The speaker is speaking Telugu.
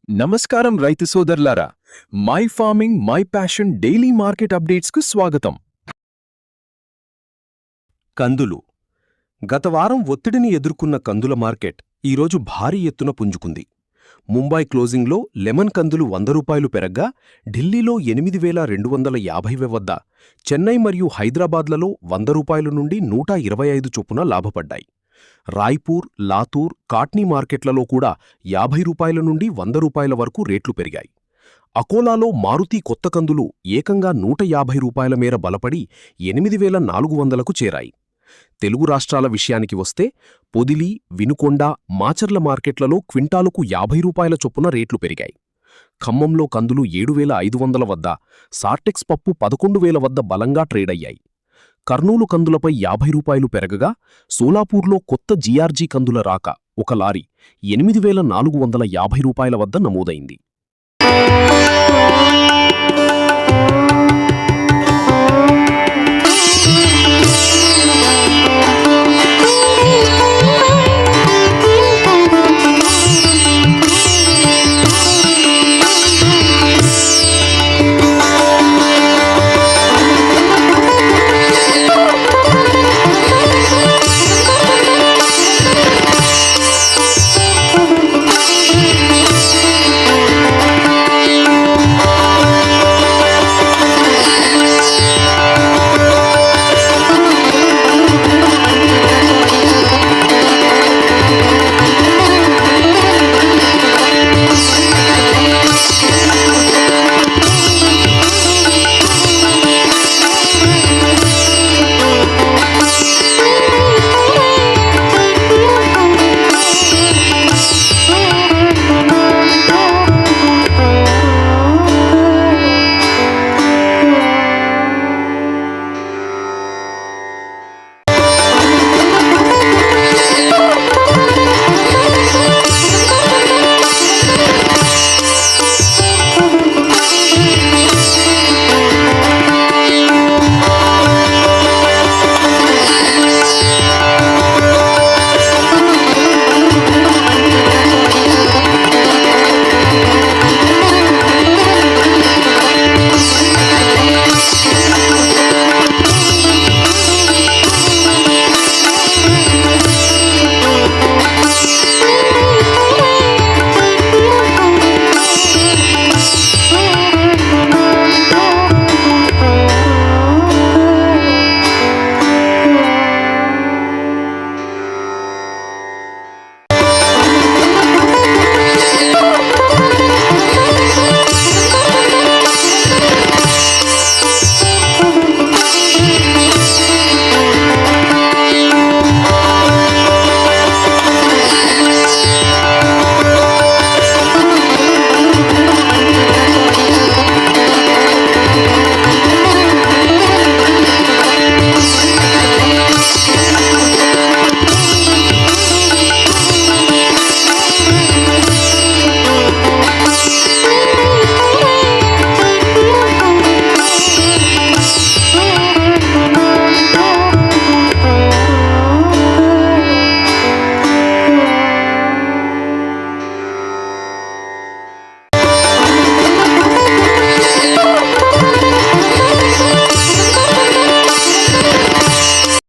నమస్కారం రైతు సోదరులారా, my farming my passion daily market అప్డేట్స్కు స్వాగతం. కందులు. గత వారం ఒత్తిడిని ఎదుర్కొన్న కందుల మార్కెట్ ఈరోజు భారీ ఎత్తున పుంజుకుంది. ముంబై క్లోజింగ్లో లెమన్ కందులు ₹100 పెరగ్గా ఢిల్లీలో 8,250 వద్ద, చెన్నై మరియు హైదరాబాద్లలో ₹100 నుండి ₹125 చొప్పున లాభపడ్డాయి. రాయ్పూర్, లాతూర్, కాట్నీ మార్కెట్లలో కూడా ₹50 నుండి ₹100 వరకు రేట్లు పెరిగాయి. అకోలాలో మారుతి కొత్త కందులు ఏకంగా ₹150 మేర బలపడి 8,400కు చేరాయి. తెలుగు రాష్ట్రాల విషయానికి వస్తే పొదిలి, వినుకొండ, మాచర్ల మార్కెట్లలో క్వింటాలుకు ₹50 చొప్పున రేట్లు పెరిగాయి. ఖమ్మంలో కందులు 7,500 వద్ద, సార్టెక్స్ పప్పు 11,000 వద్ద బలంగా ట్రేడయ్యాయి. కర్నూలు కందులపై ₹50 పెరగగా, సోలాపూర్లో కొత్త జీఆర్జీ కందుల రాక ఒక లారీ ₹8,450 వద్ద నమోదైంది.